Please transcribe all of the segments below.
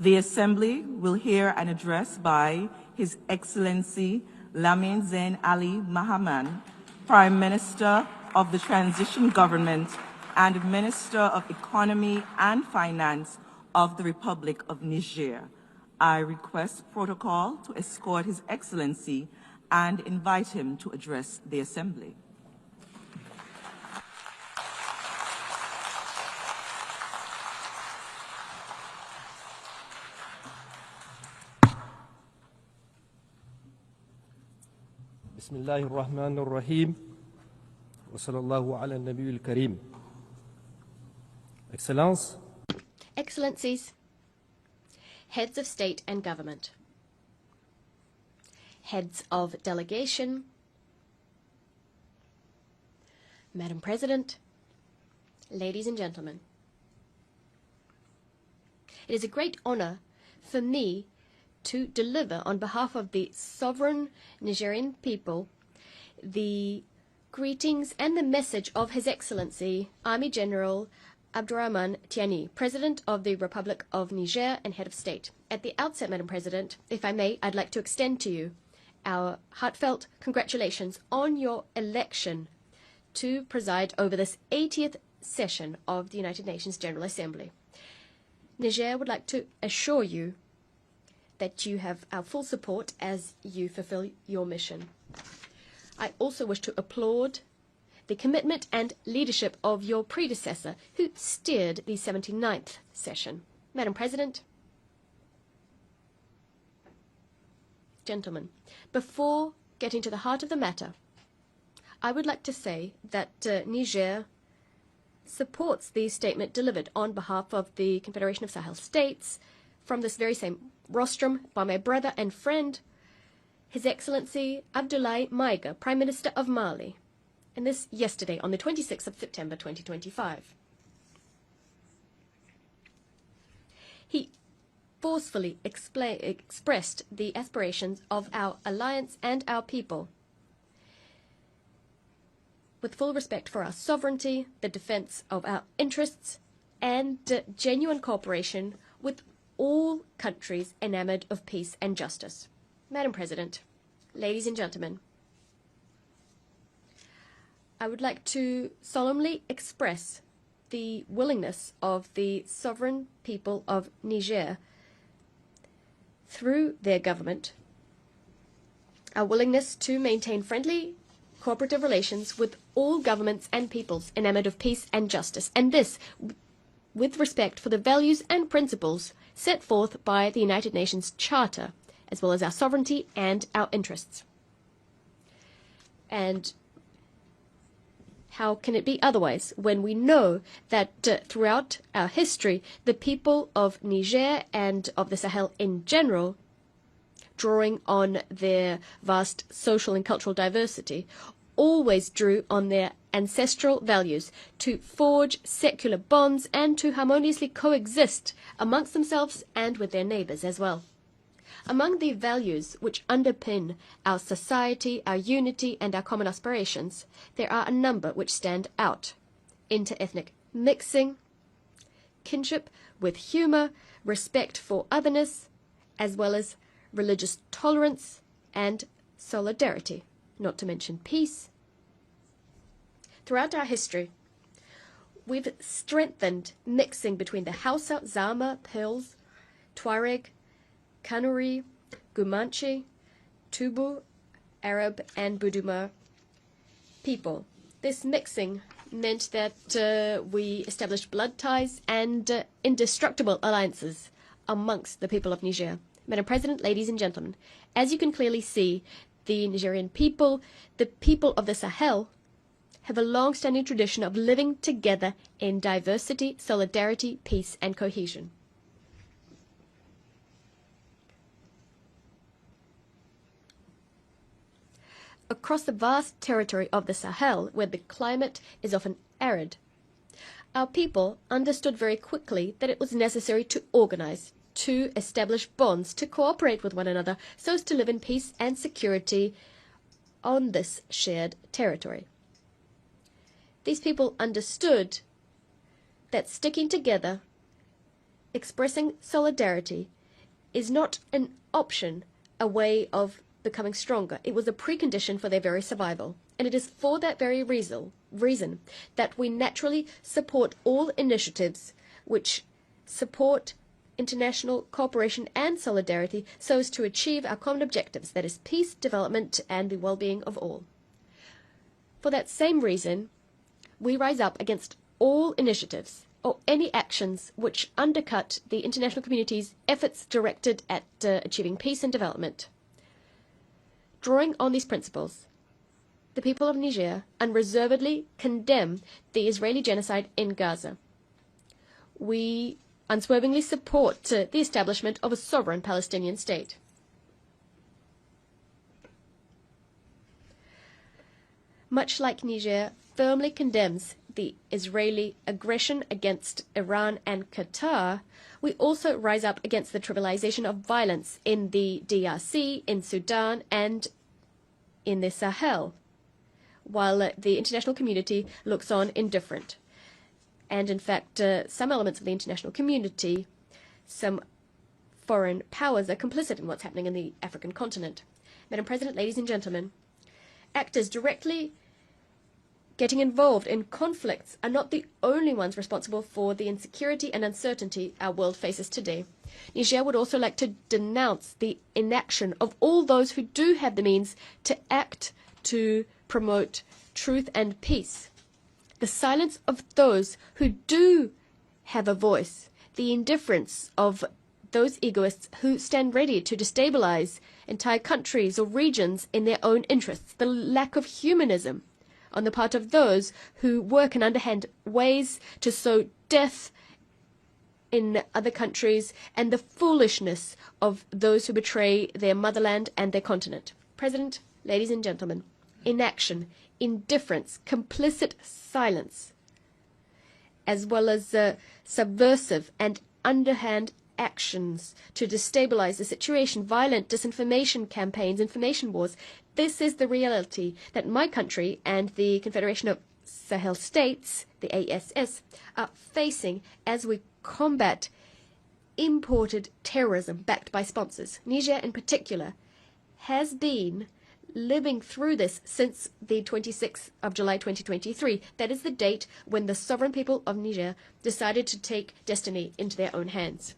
The Assembly will hear an address by His Excellency Lamin Zeine Ali Mahaman, Prime Minister of the Transition Government and Minister of Economy and Finance of the Republic of Niger. I request protocol to escort His Excellency and invite him to address the Assembly. بسم الله الرحمن الرحيم وصلى الله على النبي الكريم. Excellences, Excellencies, Heads of State and Government, Heads of Delegation, Madam President, ladies and gentlemen. It is a great honor for me to deliver on behalf of the sovereign Nigerian people the greetings and the message of His Excellency Army General Abdurrahman Tiani, President of the Republic of Niger and Head of State. At the outset, Madam President, if I may, I'd like to extend to you our heartfelt congratulations on your election to preside over this 80th session of the United Nations General Assembly. Niger would like to assure you that you have our full support as you fulfill your mission. I also wish to applaud the commitment and leadership of your predecessor who steered the 79th session. Madam President, gentlemen, before getting to the heart of the matter, I would like to say that Niger supports the statement delivered on behalf of the Confederation of Sahel States from this very same rostrum by my brother and friend, His Excellency Abdoulaye Niger, Prime Minister of Mali, and this yesterday on the 26th of September 2025. He forcefully expressed the aspirations of our alliance and our people, with full respect for our sovereignty, the defense of our interests, and genuine cooperation with all countries enamored of peace and justice. Madam President, ladies and gentlemen, I would like to solemnly express the willingness of the sovereign people of Niger through their government, our willingness to maintain friendly, cooperative relations with all governments and peoples enamored of peace and justice, and this with respect for the values and principles set forth by the United Nations Charter, as well as our sovereignty and our interests. And how can it be otherwise when we know that throughout our history, the people of Niger and of the Sahel in general, drawing on their vast social and cultural diversity, always drew on their ancestral values to forge secular bonds and to harmoniously coexist amongst themselves and with their neighbors as well. Among the values which underpin our society, our unity, and our common aspirations, there are a number which stand out: inter-ethnic mixing, kinship with humor, respect for otherness, as well as religious tolerance and solidarity, not to mention peace. Throughout our history, we've strengthened mixing between the Hausa, Zama, Pils, Tuareg, Kanuri, Gumanche, Tubu, Arab, and Buduma people. This mixing meant that we established blood ties and indestructible alliances amongst the people of Niger. Madam President, ladies and gentlemen, as you can clearly see, the Nigerian people, the people of the Sahel, have a long-standing tradition of living together in diversity, solidarity, peace, and cohesion. Across the vast territory of the Sahel, where the climate is often arid, our people understood very quickly that it was necessary to organize, to establish bonds, to cooperate with one another, so as to live in peace and security on this shared territory. These people understood that sticking together expressing solidarity is not an option, a way of becoming stronger. It was a precondition for their very survival. And it is for that very reason that we naturally support all initiatives which support international cooperation and solidarity so as to achieve our common objectives, that is peace, development, and the well-being of all. For that same reason, we rise up against all initiatives or any actions which undercut the international community's efforts directed at achieving peace and development. Drawing on these principles, the people of Niger unreservedly condemn the Israeli genocide in Gaza. We unswervingly support the establishment of a sovereign Palestinian state. Much like Niger firmly condemns the Israeli aggression against Iran and Qatar, we also rise up against the trivialization of violence in the DRC, in Sudan, and in the Sahel, while the international community looks on indifferent. And in fact, some elements of the international community, some foreign powers are complicit in what's happening in the African continent. Madam President, ladies and gentlemen, actors directly getting involved in conflicts are not the only ones responsible for the insecurity and uncertainty our world faces today. Niger would also like to denounce the inaction of all those who do have the means to act to promote truth and peace. The silence of those who do have a voice, the indifference of those egoists who stand ready to destabilize entire countries or regions in their own interests, the lack of humanism on the part of those who work in underhand ways to sow death in other countries, and the foolishness of those who betray their motherland and their continent. President, ladies and gentlemen, inaction, indifference, complicit silence, as well as subversive and underhand actions to destabilize the situation, violent disinformation campaigns, information wars. This is the reality that my country and the Confederation of Sahel States, the ASS, are facing as we combat imported terrorism backed by sponsors. Niger, in particular, has been living through this since the 26th of July 2023. That is the date when the sovereign people of Niger decided to take destiny into their own hands.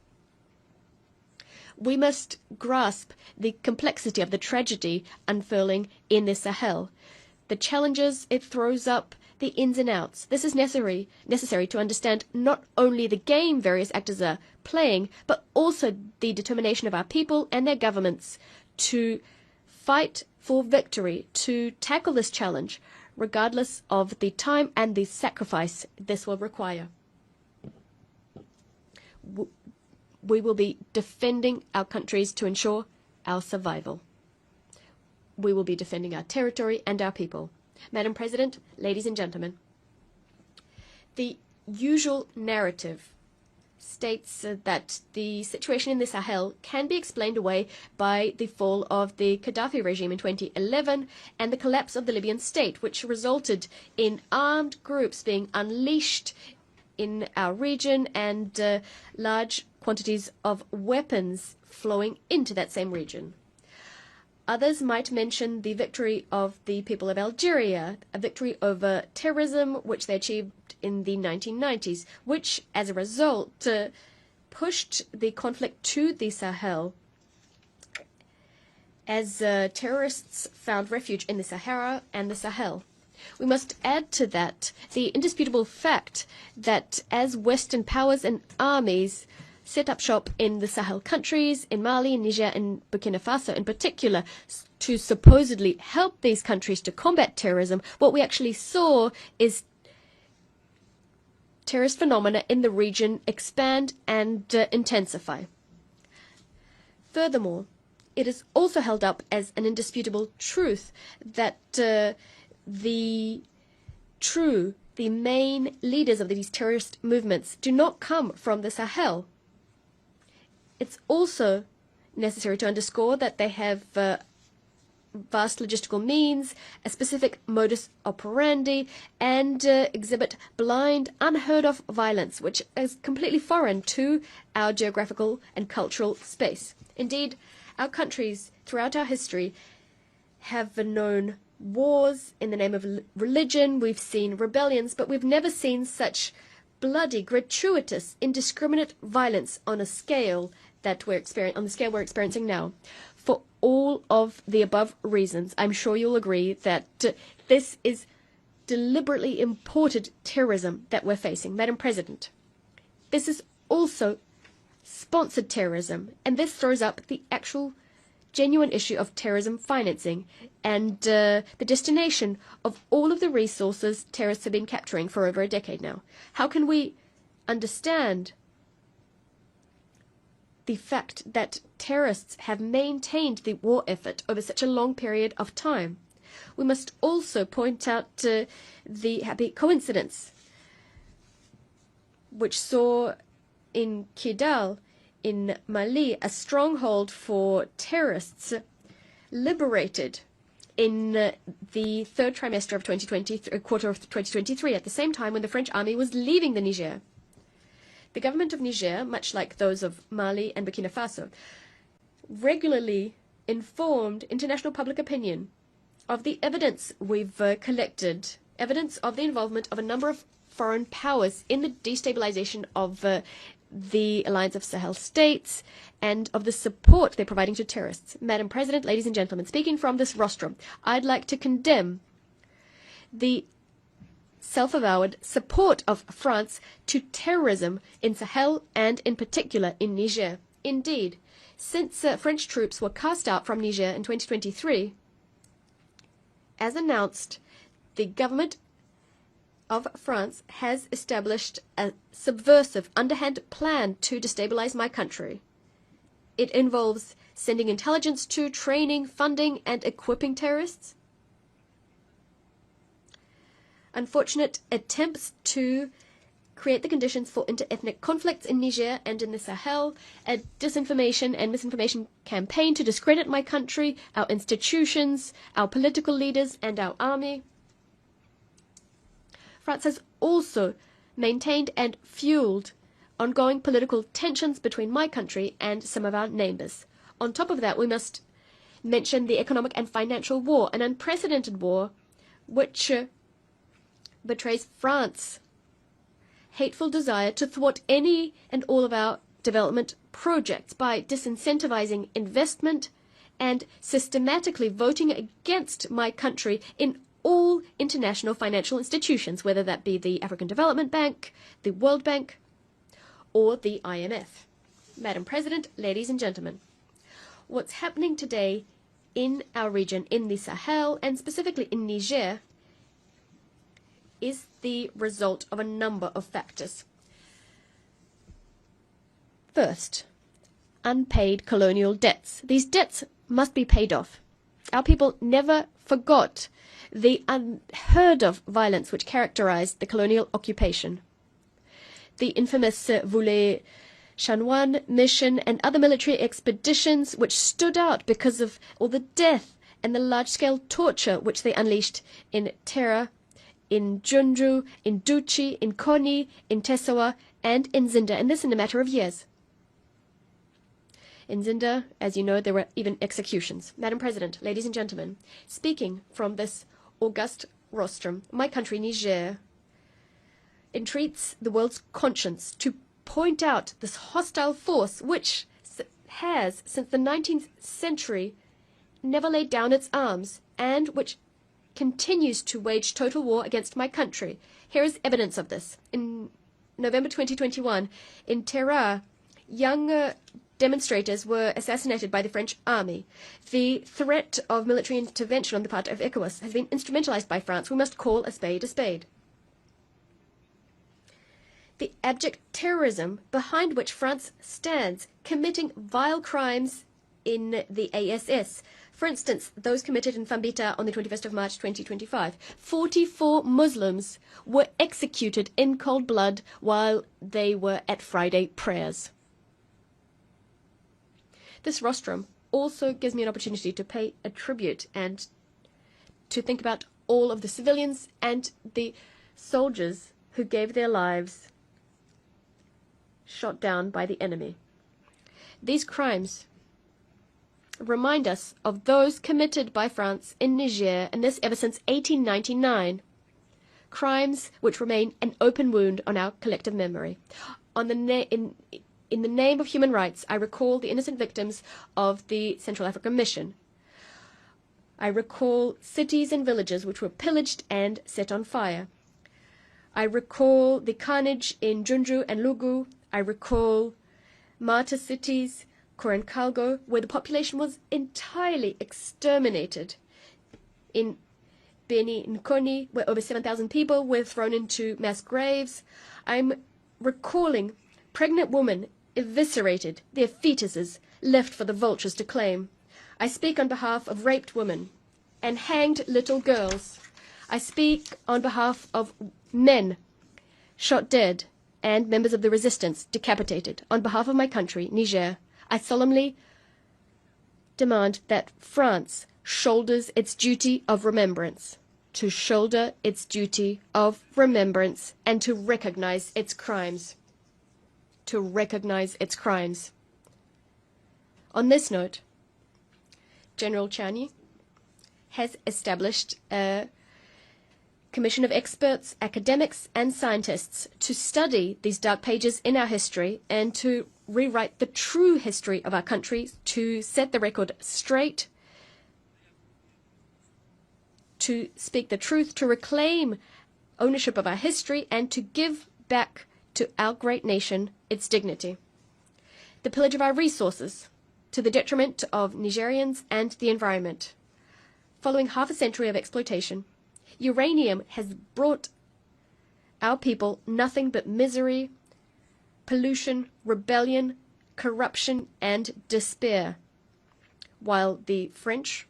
We must grasp the complexity of the tragedy unfurling in the Sahel, the challenges it throws up, the ins and outs. This is necessary to understand not only the game various actors are playing, but also the determination of our people and their governments to fight for victory, to tackle this challenge, regardless of the time and the sacrifice this will require. We will be defending our countries to ensure our survival. We will be defending our territory and our people. Madam President, ladies and gentlemen, the usual narrative states that the situation in the Sahel can be explained away by the fall of the Gaddafi regime in 2011 and the collapse of the Libyan state, which resulted in armed groups being unleashed in our region and large quantities of weapons flowing into that same region. Others might mention the victory of the people of Algeria, a victory over terrorism which they achieved in the 1990s, which as a result pushed the conflict to the Sahel as terrorists found refuge in the Sahara and the Sahel. We must add to that the indisputable fact that as Western powers and armies set up shop in the Sahel countries, in Mali, Niger, and Burkina Faso in particular, to supposedly help these countries to combat terrorism, what we actually saw is terrorist phenomena in the region expand and intensify. Furthermore, it is also held up as an indisputable truth that the main leaders of these terrorist movements do not come from the Sahel. It's also necessary to underscore that they have vast logistical means, a specific modus operandi, and exhibit blind, unheard-of violence, which is completely foreign to our geographical and cultural space. Indeed, our countries throughout our history have known wars in the name of religion, we've seen rebellions, but we've never seen such bloody, gratuitous, indiscriminate violence on a scale that we're experiencing now. For all of the above reasons, I'm sure you'll agree that this is deliberately imported terrorism that we're facing. Madam President, this is also sponsored terrorism, and this throws up the actual genuine issue of terrorism financing and the destination of all of the resources terrorists have been capturing for over a decade now. How can we understand the fact that terrorists have maintained the war effort over such a long period of time? We must also point out the happy coincidence which saw in Kidal in Mali a stronghold for terrorists liberated in the third trimester of 2020, quarter of 2023, at the same time when the French army was leaving the Niger. The government of Niger, much like those of Mali and Burkina Faso, regularly informed international public opinion of the evidence we've collected, evidence of the involvement of a number of foreign powers in the destabilization of the Alliance of Sahel States and of the support they're providing to terrorists. Madam President, ladies and gentlemen, speaking from this rostrum, I'd like to condemn the self-avowed support of France to terrorism in Sahel and in particular in Niger. Indeed, since French troops were cast out from Niger in 2023, as announced, the government of France has established a subversive, underhand plan to destabilize my country. It involves sending intelligence to, training, funding, and equipping terrorists. Unfortunate attempts to create the conditions for inter-ethnic conflicts in Niger and in the Sahel, a disinformation and misinformation campaign to discredit my country, our institutions, our political leaders, and our army. France has also maintained and fueled ongoing political tensions between my country and some of our neighbors. On top of that, we must mention the economic and financial war, an unprecedented war which betrays France's hateful desire to thwart any and all of our development projects by disincentivizing investment and systematically voting against my country in all international financial institutions, whether that be the African Development Bank, the World Bank, or the IMF. Madam President, ladies and gentlemen, what's happening today in our region, in the Sahel, and specifically in Niger, is the result of a number of factors. First, unpaid colonial debts. These debts must be paid off. Our people never forgot the unheard of violence which characterized the colonial occupation. The infamous Voulez Chanoine mission and other military expeditions which stood out because of all the death and the large-scale torture which they unleashed in Terra, in Junju, in Duchi, in Koni, in Tessawa, and in Zinda, and this in a matter of years. In Zinda, as you know, there were even executions. Madam President, ladies and gentlemen, speaking from this august rostrum, my country, Niger, entreats the world's conscience to point out this hostile force which has, since the 19th century, never laid down its arms and which continues to wage total war against my country. Here is evidence of this. In November 2021, in Terra, young demonstrators were assassinated by the French army. The threat of military intervention on the part of ECOWAS has been instrumentalized by France. We must call a spade a spade. The abject terrorism behind which France stands, committing vile crimes in the ASS. For instance, those committed in Fambita on the 21st of March 2025. 44 Muslims were executed in cold blood while they were at Friday prayers. This rostrum also gives me an opportunity to pay a tribute and to think about all of the civilians and the soldiers who gave their lives shot down by the enemy. These crimes remind us of those committed by France in Niger, and this ever since 1899. Crimes which remain an open wound on our collective memory. In the name of human rights, I recall the innocent victims of the Central African Mission. I recall cities and villages which were pillaged and set on fire. I recall the carnage in Junju and Lugu. I recall martyr cities, Korenkalgo, where the population was entirely exterminated. In Beni Nkoni, where over 7,000 people were thrown into mass graves. I'm recalling pregnant women eviscerated, their fetuses left for the vultures to claim. I speak on behalf of raped women and hanged little girls. I speak on behalf of men shot dead and members of the resistance decapitated. On behalf of my country, Niger, I solemnly demand that France shoulders its duty of remembrance, to shoulder its duty of remembrance and to recognize its crimes. To recognize its crimes. On this note, General Chani has established a commission of experts, academics, and scientists to study these dark pages in our history and to rewrite the true history of our country, to set the record straight, to speak the truth, to reclaim ownership of our history, and to give back to our great nation its dignity. The pillage of our resources, to the detriment of Nigerians and the environment. Following half a century of exploitation, uranium has brought our people nothing but misery, pollution, rebellion, corruption, and despair, while the French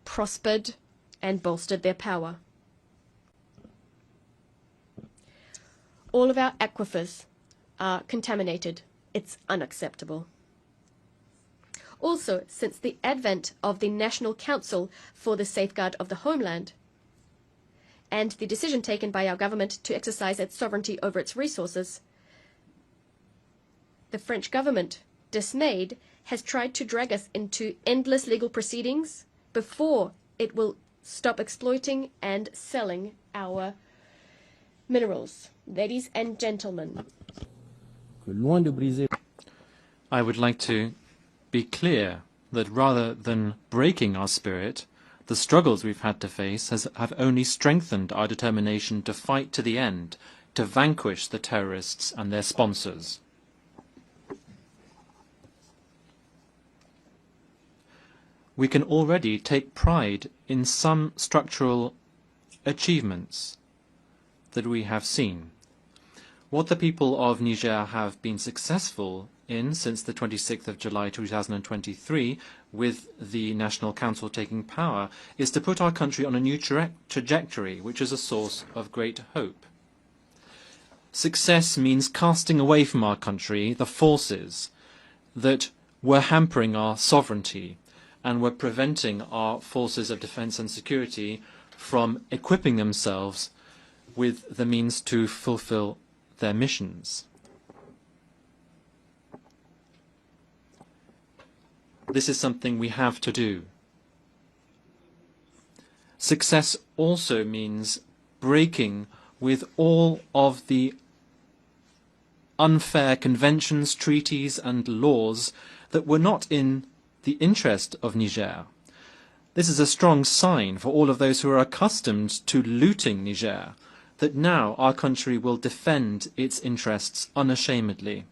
prospered and bolstered their power. All of our aquifers are contaminated. It's unacceptable. Also, since the advent of the National Council for the Safeguard of the Homeland and the decision taken by our government to exercise its sovereignty over its resources, the French government, dismayed, has tried to drag us into endless legal proceedings before it will stop exploiting and selling our minerals. Ladies and gentlemen, I would like to be clear that rather than breaking our spirit, the struggles we've had to face have only strengthened our determination to fight to the end, to vanquish the terrorists and their sponsors. We can already take pride in some structural achievements that we have seen. What the people of Niger have been successful in since the 26th of July 2023, with the National Council taking power, is to put our country on a new trajectory, which is a source of great hope. Success means casting away from our country the forces that were hampering our sovereignty and were preventing our forces of defence and security from equipping themselves with the means to fulfil their missions. This is something we have to do. Success also means breaking with all of the unfair conventions, treaties and laws that were not in the interest of Niger. This is a strong sign for all of those who are accustomed to looting Niger, that now our country will defend its interests unashamedly.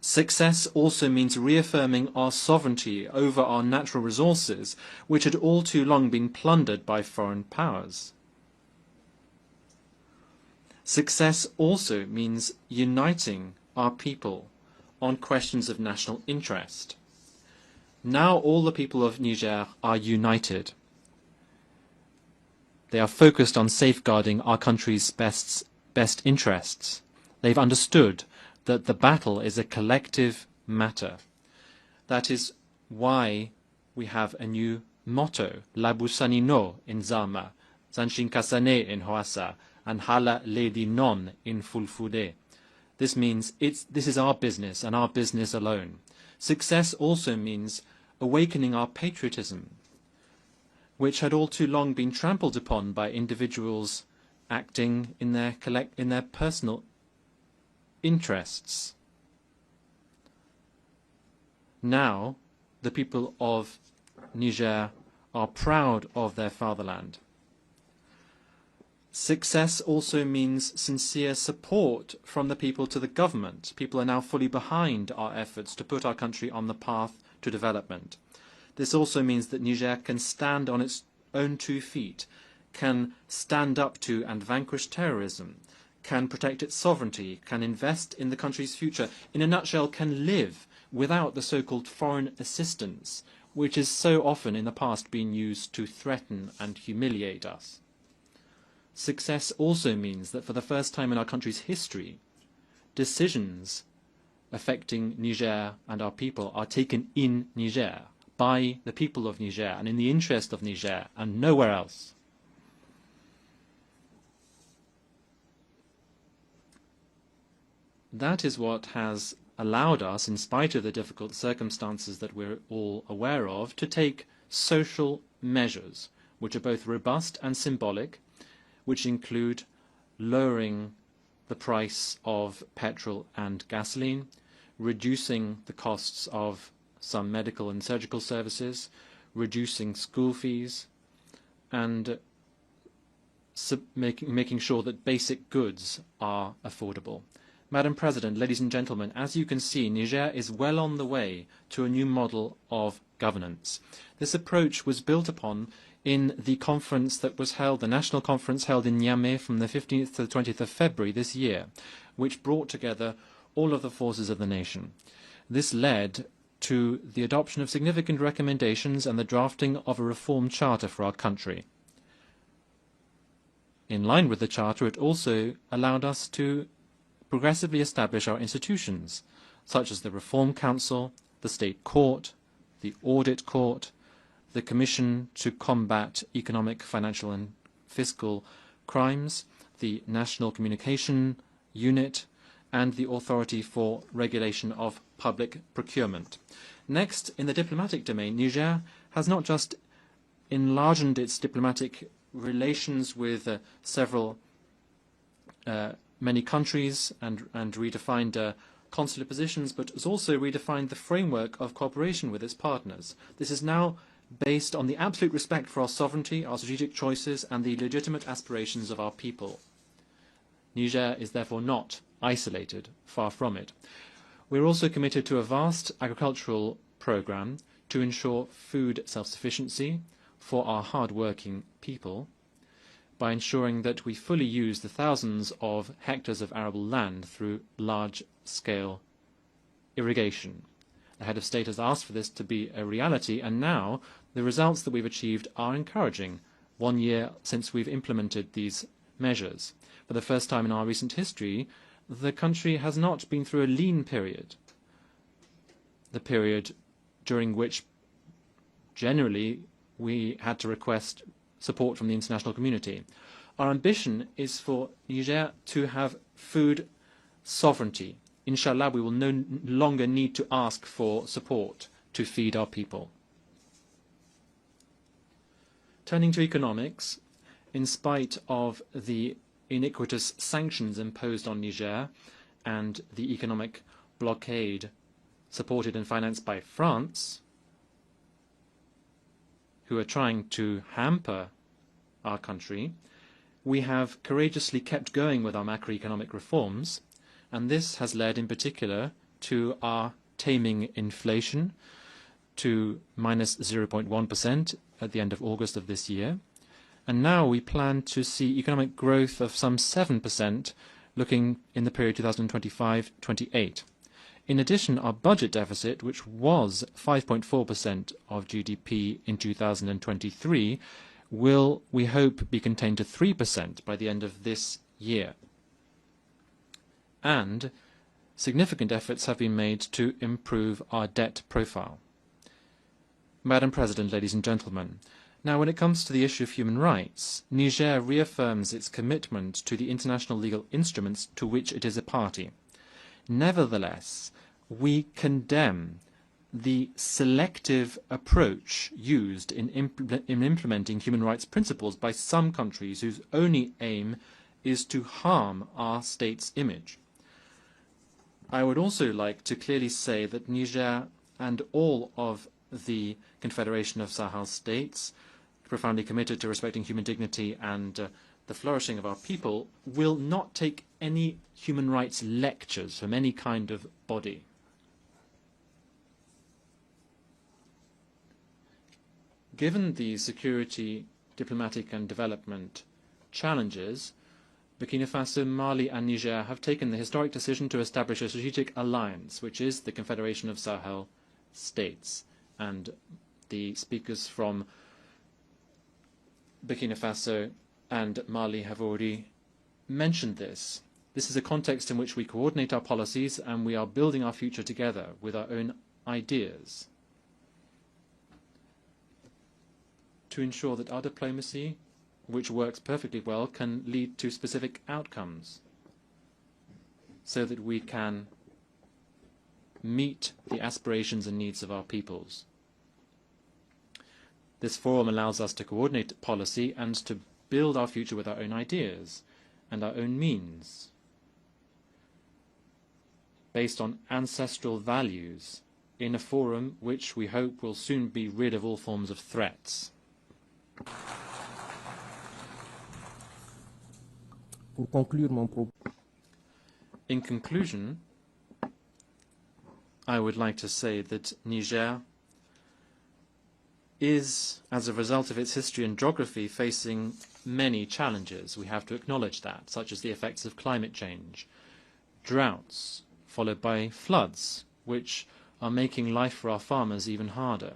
Success also means reaffirming our sovereignty over our natural resources, which had all too long been plundered by foreign powers. Success also means uniting our people on questions of national interest. Now all the people of Niger are united. They are focused on safeguarding our country's best interests. They've understood that the battle is a collective matter. That is why we have a new motto, Labusani no in Zama, Zanshinkasane in Hoasa, and Hala Ledi non in Fulfude. This means this is our business and our business alone. Success also means awakening our patriotism, which had all too long been trampled upon by individuals acting in their personal interests. Now, the people of Niger are proud of their fatherland. Success also means sincere support from the people to the government. People are now fully behind our efforts to put our country on the path to development. This also means that Niger can stand on its own 2 feet, can stand up to and vanquish terrorism, can protect its sovereignty, can invest in the country's future, in a nutshell, can live without the so-called foreign assistance, which is so often in the past been used to threaten and humiliate us. Success also means that for the first time in our country's history, decisions affecting Niger and our people are taken in Niger, by the people of Niger, and in the interest of Niger, and nowhere else. That is what has allowed us, in spite of the difficult circumstances that we're all aware of, to take social measures, which are both robust and symbolic, which include lowering the price of petrol and gasoline, reducing the costs of some medical and surgical services, reducing school fees, and making sure that basic goods are affordable. Madam President, ladies and gentlemen, as you can see, Niger is well on the way to a new model of governance. This approach was built upon in the conference that was held, the national conference held in Niamey from the 15th to the 20th of February this year, which brought together all of the forces of the nation. This led to the adoption of significant recommendations and the drafting of a reform charter for our country. In line with the charter, it also allowed us to progressively establish our institutions, such as the Reform Council, the State Court, the Audit Court, the Commission to Combat Economic, Financial and Fiscal Crimes, the National Communication Unit, and the Authority for Regulation of Public Procurement. Next, in the diplomatic domain, Niger has not just enlarged its diplomatic relations with many countries and redefined consular positions, but has also redefined the framework of cooperation with its partners. This is now based on the absolute respect for our sovereignty, our strategic choices, and the legitimate aspirations of our people. Niger is therefore not isolated, far from it. We are also committed to a vast agricultural programme to ensure food self-sufficiency for our hard-working people, by ensuring that we fully use the thousands of hectares of arable land through large-scale irrigation. The head of state has asked for this to be a reality, and now the results that we've achieved are encouraging, 1 year since we've implemented these measures. For the first time in our recent history, the country has not been through a lean period, the period during which generally we had to request support from the international community. Our ambition is for Niger to have food sovereignty. Inshallah, we will no longer need to ask for support to feed our people. Turning to economics, in spite of the iniquitous sanctions imposed on Niger and the economic blockade supported and financed by France, who are trying to hamper our country, we have courageously kept going with our macroeconomic reforms, and this has led in particular to our taming inflation to minus 0.1% at the end of August of this year. And now we plan to see economic growth of some 7% looking in the period 2025-28. In addition, our budget deficit, which was 5.4% of GDP in 2023, will, we hope, be contained to 3% by the end of this year. And significant efforts have been made to improve our debt profile. Madam President, ladies and gentlemen, now when it comes to the issue of human rights, Niger reaffirms its commitment to the international legal instruments to which it is a party. Nevertheless, we condemn the selective approach used in implementing human rights principles by some countries whose only aim is to harm our state's image. I would also like to clearly say that Niger and all of the Confederation of Sahel states, profoundly committed to respecting human dignity and the flourishing of our people, will not take any human rights lectures from any kind of body. Given the security, diplomatic and development challenges, Burkina Faso, Mali and Niger have taken the historic decision to establish a strategic alliance, which is the Confederation of Sahel States. And the speakers from Burkina Faso and Mali have already mentioned this. This is a context in which we coordinate our policies and we are building our future together with our own ideas to ensure that our diplomacy, which works perfectly well, can lead to specific outcomes so that we can meet the aspirations and needs of our peoples. This forum allows us to coordinate policy and to build our future with our own ideas and our own means, based on ancestral values, in a forum which we hope will soon be rid of all forms of threats. In conclusion, I would like to say that Niger is, as a result of its history and geography, facing many challenges. We have to acknowledge that, such as the effects of climate change, droughts, followed by floods, which are making life for our farmers even harder.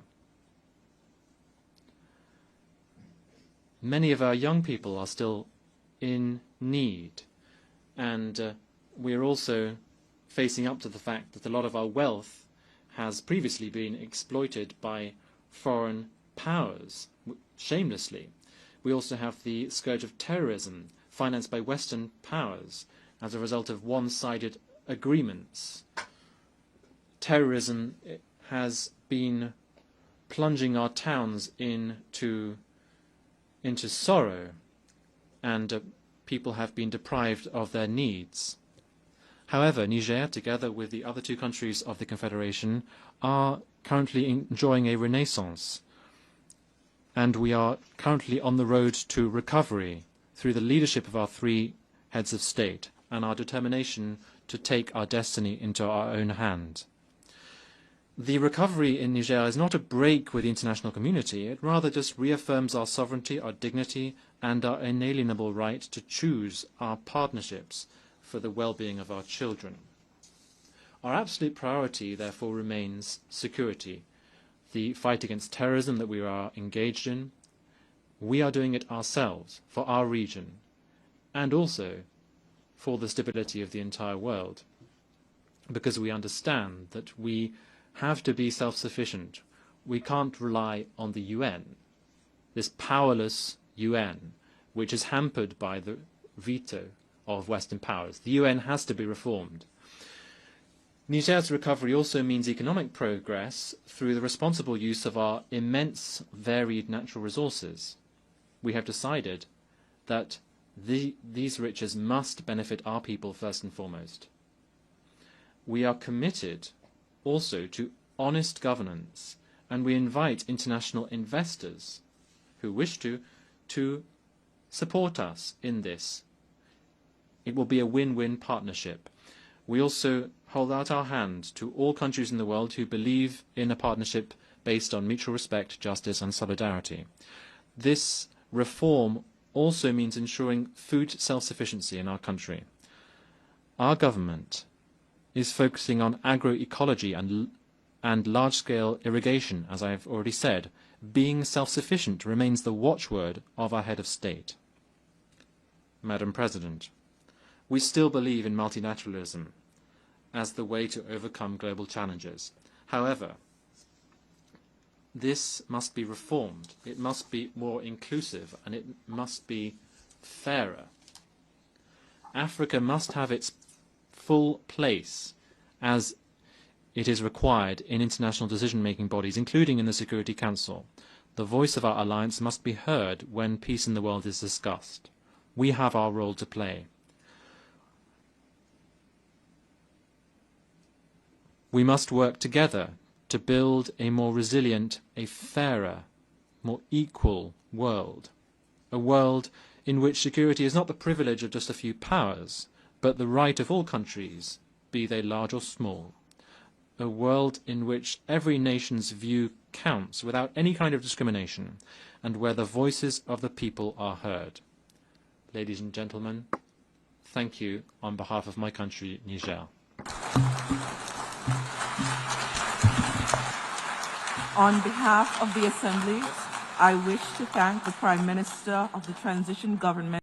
Many of our young people are still in need, and we are also facing up to the fact that a lot of our wealth has previously been exploited by foreign powers, shamelessly. We also have the scourge of terrorism, financed by Western powers as a result of one-sided agreements. Terrorism has been plunging our towns into sorrow, and people have been deprived of their needs. However, Niger, together with the other two countries of the Confederation, are currently enjoying a renaissance, and we are currently on the road to recovery through the leadership of our three heads of state and our determination to take our destiny into our own hand. The recovery in Niger is not a break with the international community. It rather just reaffirms our sovereignty, our dignity, and our inalienable right to choose our partnerships for the well-being of our children. Our absolute priority, therefore, remains security, the fight against terrorism that we are engaged in. We are doing it ourselves, for our region, and also for the stability of the entire world, because we understand that we have to be self-sufficient. We can't rely on the UN, this powerless UN, which is hampered by the veto of Western powers. The UN has to be reformed. Niger's recovery also means economic progress through the responsible use of our immense varied natural resources. We have decided that these riches must benefit our people first and foremost. We are committed also to honest governance, and we invite international investors who wish to support us in this. It will be a win-win partnership. We also hold out our hand to all countries in the world who believe in a partnership based on mutual respect, justice and solidarity. This reform also means ensuring food self-sufficiency in our country. Our government is focusing on agroecology and large-scale irrigation, as I have already said. Being self-sufficient remains the watchword of our head of state. Madam President, we still believe in multilateralism as the way to overcome global challenges. However, this must be reformed. It must be more inclusive and it must be fairer. Africa must have its full place as it is required in international decision-making bodies, including in the Security Council. The voice of our alliance must be heard when peace in the world is discussed. We have our role to play. We must work together to build a more resilient, a fairer, more equal world. A world in which security is not the privilege of just a few powers, but the right of all countries, be they large or small. A world in which every nation's view counts without any kind of discrimination, and where the voices of the people are heard. Ladies and gentlemen, thank you on behalf of my country, Niger. On behalf of the Assembly, I wish to thank the Prime Minister of the Transition Government